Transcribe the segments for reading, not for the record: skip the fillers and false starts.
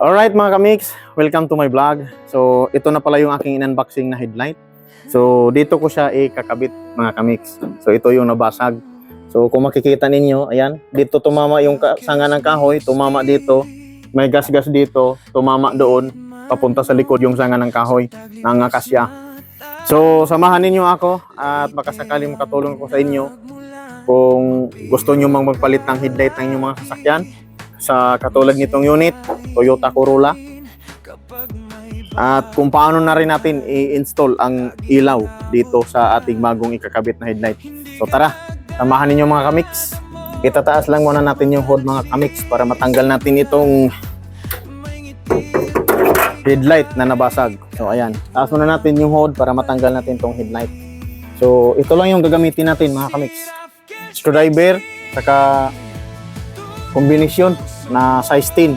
Alright mga kamix, welcome to my vlog. So ito na pala yung aking in-unboxing na headlight. So dito ko siya ikakabit mga kamix. So ito yung nabasag. So kung makikita ninyo, ayan, dito tumama yung sanga ng kahoy, tumama dito. May gas-gas dito, tumama doon, papunta sa likod yung sanga ng kahoy, nangakasya. So samahan ninyo ako at baka sakaling makatulong ko sa inyo kung gusto nyo magpalit ng headlight ng inyong mga sasakyan sa katulad nitong unit, Toyota Corolla. At kung paano na rin natin i-install ang ilaw dito sa ating bagong ikakabit na headlight. So tara, samahan ninyo mga kamix. Itataas lang muna natin yung hood mga kamix para matanggal natin itong headlight na nabasag. So ayan, taas muna natin yung hood para matanggal natin itong headlight. So ito lang yung gagamitin natin mga kamix. Screwdriver, saka kombinasyon na size 10.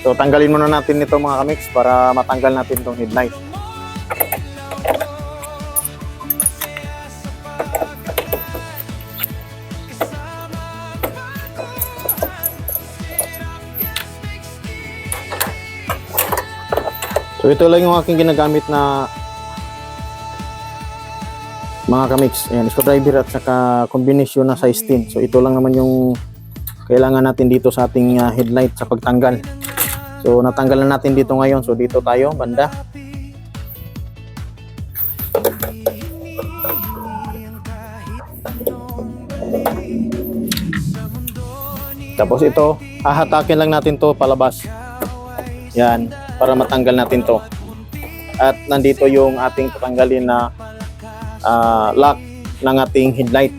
So tanggalin muna natin ito mga kamix para matanggal natin itong headlight. So ito lang yung aking ginagamit na mga kamix. Ayan, screwdriver at saka kombinasyon na size 10. So ito lang naman yung kailangan natin dito sa ating headlight sa pagtanggal. So natanggal na natin dito ngayon. So dito tayo banda. Tapos ito, hahatakin lang natin to palabas. Yan, para matanggal natin to. At nandito yung ating patanggalin na lock ng ating headlight.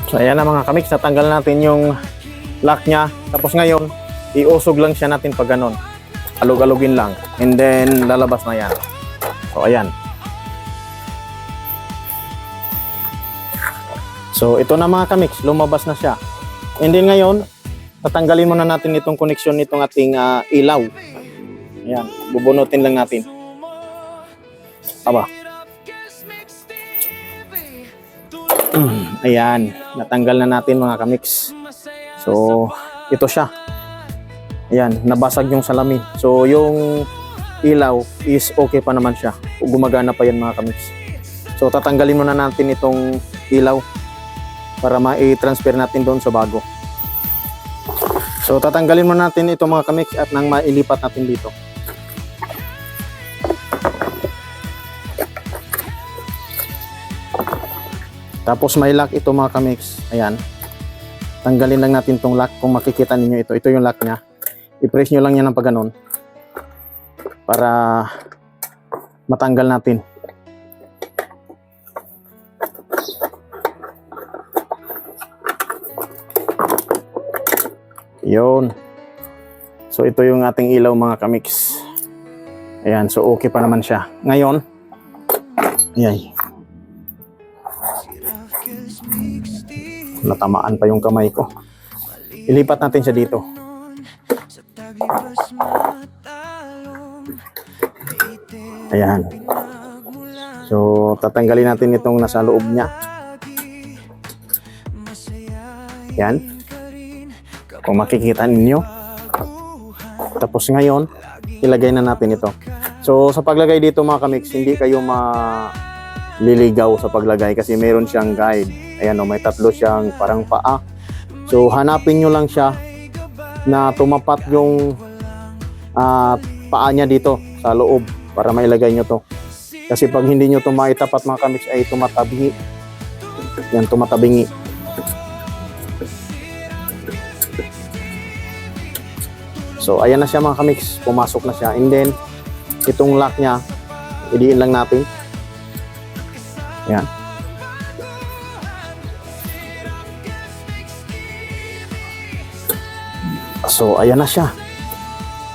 So ayan na mga kamix, natanggal natin yung lock nya. Tapos ngayon, iusog lang siya natin pag ganon. Alug-alugin lang. And then lalabas na yan. So ayan. So ito na mga kamix, lumabas na siya. And then ngayon, tatanggalin muna natin itong connection nitong ating ilaw. Ayan, bubunutin lang natin. Aba. Ayan, natanggal na natin mga kamix. So, ito siya. Ayan, nabasag yung salamin. So, yung ilaw is okay pa naman siya. Gumagana pa yan mga kamix. So, tatanggalin muna natin itong ilaw para ma-transfer natin doon sa bago. So, tatanggalin muna natin ito mga kamix at nang mailipat natin dito. Tapos may lock ito mga kamix. Ayan. Tanggalin lang natin tong lock. Kung makikita ninyo ito. Ito yung lock niya. I-press nyo lang yan ng pagganon. Para matanggal natin. Yun. So ito yung ating ilaw mga kamix. Ayan. So okay pa naman siya. Ngayon. Ayan. Natamaan pa yung kamay ko. Ilipat natin siya dito. Ayan. So, tatanggalin natin itong nasa loob niya. Ayan. Kung makikita ninyo. Tapos ngayon, ilagay na natin ito. So, sa paglagay dito mga kamix, hindi kayo maliligaw sa paglagay kasi meron siyang guide. Ayan o, may tatlo siyang parang paa. So, hanapin nyo lang siya na tumapat yung paa niya dito sa loob para mailagay nyo to. Kasi pag hindi nyo to maitapat mga kamix ay tumatabingi. Yan, tumatabingi. So ayan na siya mga kamix, pumasok na siya. And then itong lock niya, idiin lang natin. Ayan. So ayan na siya.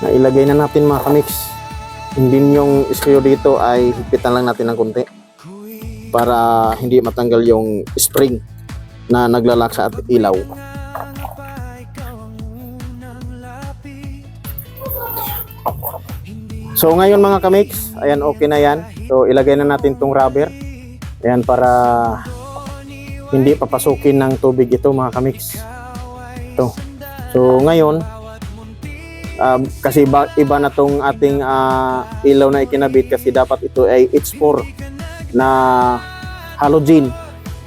Nailagay na natin mga kamix. And then yung screw dito ay higpitan lang natin ng konti para hindi matanggal yung spring na naglalak sa ilaw. So ngayon mga kamix, ayan, okay na yan. So ilagay na natin tong rubber. Ayan, para hindi papasukin ng tubig ito mga kamix. Ito. So ngayon, kasi iba na tong ating ilaw na ikinabit, kasi dapat ito ay H4 na halogen.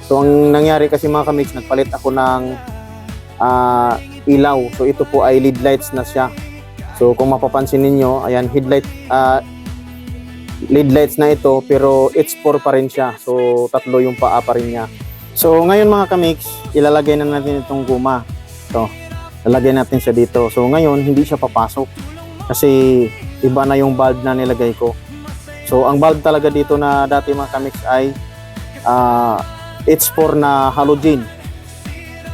So ang nangyari kasi mga kamix, nagpalit ako ng ilaw. So ito po ay LED lights na siya. So kung mapapansin ninyo, ayan, LED lights na ito, pero H4 pa rin siya. So tatlo yung paa pa rin niya. So ngayon mga kamix, ilalagay na natin itong guma. So lalagay natin siya dito. So ngayon hindi siya papasok kasi iba na yung bulb na nilagay ko. So ang bulb talaga dito na dati mga kamix ay H4 na halogen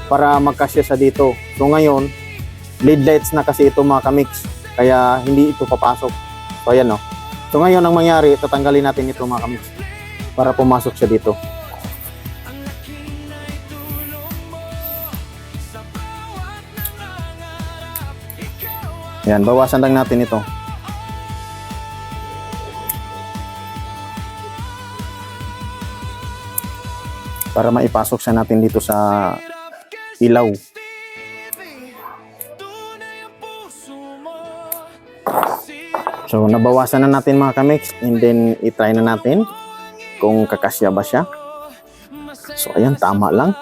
para magkasya sa dito. So ngayon LED lights na kasi ito mga kamix, kaya hindi ito papasok. So ayan, no. So ngayon ang mangyari, tatanggalin natin ito mga kamix para pumasok siya dito. Yan, bawasan lang natin ito. Para maipasok siya natin dito sa ilaw. So nabawasan na natin mga kamix, and then i-try na natin kung kakasya ba siya. So ayan, tama lang.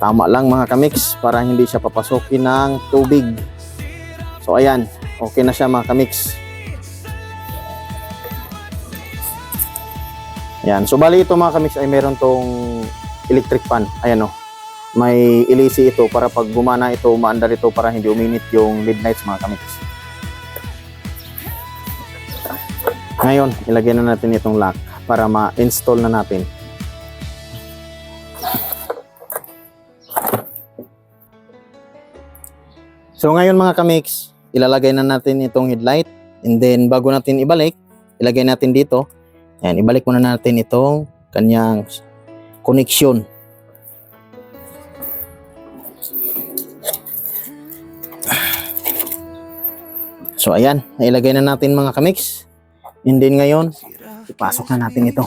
Tama lang mga kamix para hindi siya papasokin ng tubig. So ayan, okay na siya mga kamix. Ayan, so bali ito mga kamix ay meron tong electric fan. Ayan, o, may LEC ito para pag gumana ito, umaandar ito para hindi uminit yung LED lights mga kamix. Ngayon, ilagay na natin itong lock para ma-install na natin. So ngayon mga kamix, ilalagay na natin itong headlight, and then bago natin ibalik, ilagay natin dito. Ayan, ibalik muna natin itong kanyang connection. So ayan, nailagay na natin mga kamix. And then ngayon, ipasok na natin ito.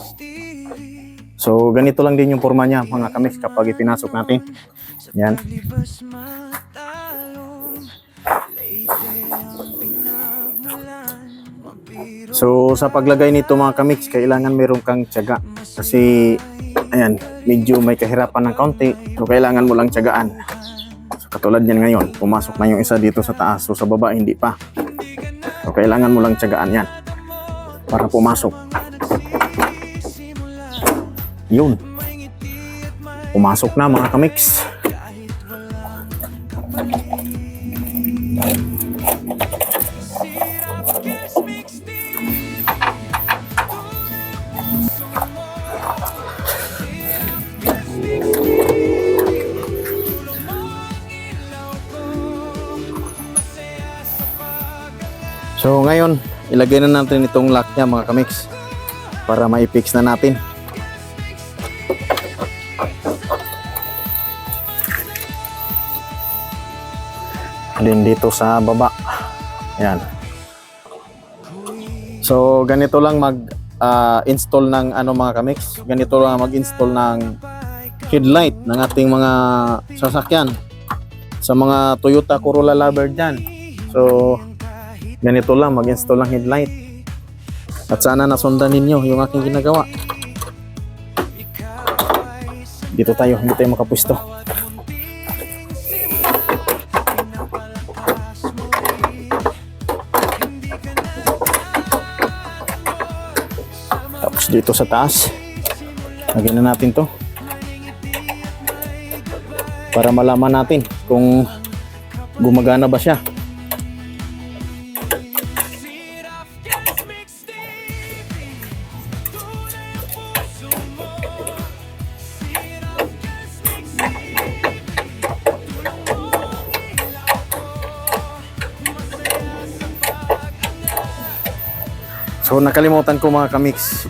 So ganito lang din yung forma niya mga kamix kapag ipinasok natin. Yan. So sa paglagay nito mga kamix, kailangan meron kang tiyaga. Kasi ayan, medyo may kahirapan ng kaunti. So kailangan mo lang tiyagaan. So katulad yan ngayon, pumasok na yung isa dito sa taas. So sa baba hindi pa. So kailangan mo lang tiyagaan yan para pumasok. Yun. Pumasok na mga kamix. So ngayon, ilagay na natin itong lock niya mga kamix para ma-fix na natin. Din dito sa baba. Ayan. So ganito lang mag-install ng mga kamix. Ganito lang mag-install ng headlight ng ating mga sasakyan. Sa mga Toyota Corolla lover dyan. So ganito lang mag-install ng headlight. At sana nasundan ninyo yung aking ginagawa. Dito tayo, hindi tayo makapwesto. Tapos dito sa taas, lagyan na natin to para malaman natin kung gumagana ba siya. So nakalimutan ko mga kamix.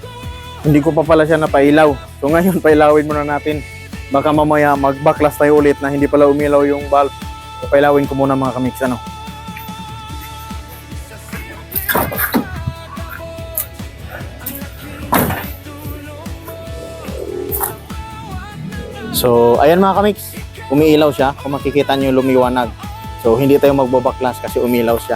Hindi ko pa pala siya napailaw. So ngayon pailawin muna natin. Baka mamaya mag-backlash tayo ulit na hindi pala umilaw yung bulb. So pailawin ko muna mga kamix ano. So ayan mga kamix, umiilaw siya. Kung makikita nyo lumiwanag. So hindi tayo magbabaklas kasi umilaw siya.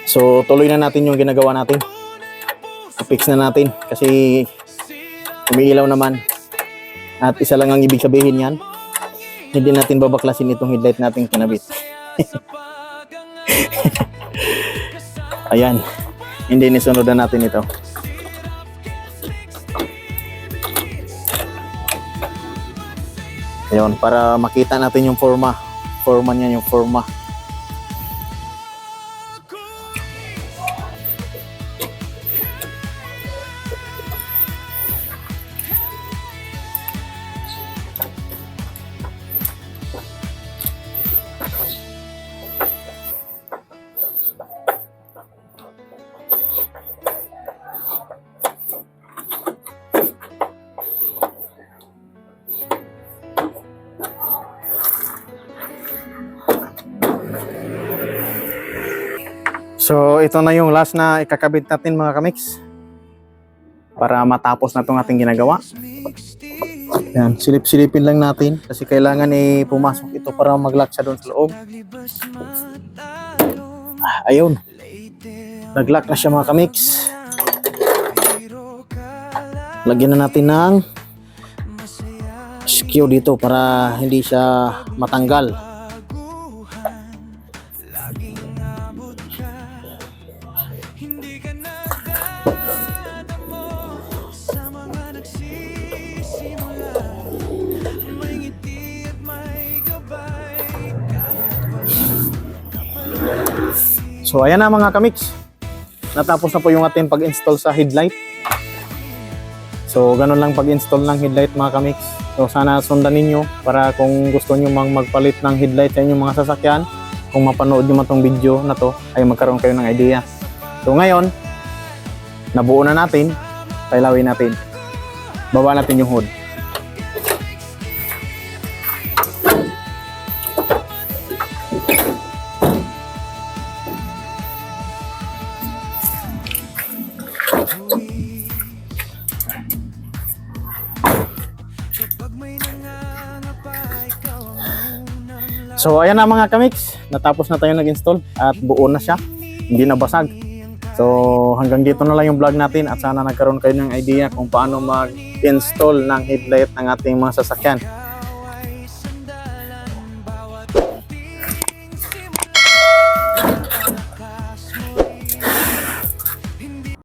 So tuloy na natin yung ginagawa natin. Fix na natin kasi umiilaw naman. At isa lang ang ibig sabihin yan. Hindi natin babaklasin itong headlight natin kinabit. Ayan. Hindi nisunod na natin ito. Ayun, para makita natin yung forma. Forma niya, yung forma. So ito na yung last na ikakabit natin mga kamix para matapos na itong ating ginagawa. Yan, silip-silipin lang natin kasi kailangan pumasok ito para mag-lock siya doon sa loob. Ayun, nag-lock na siya mga kamix. Lagyan na natin ng screw dito para hindi siya matanggal. So ayan na mga kamix, natapos na po yung ating pag-install sa headlight. So ganun lang pag-install ng headlight mga kamix. So sana sundan ninyo para kung gusto nyo magpalit ng headlight sa inyong mga sasakyan, kung mapanood nyo matong video na to ay magkaroon kayo ng idea. So ngayon, nabuo na natin, pailawin natin, baba natin yung hood. So ayan na mga kamix, natapos na tayo nag-install at buo na siya, hindi na basag. So hanggang dito na lang yung vlog natin at sana nagkaroon kayo ng idea kung paano mag-install ng headlight ng ating mga sasakyan.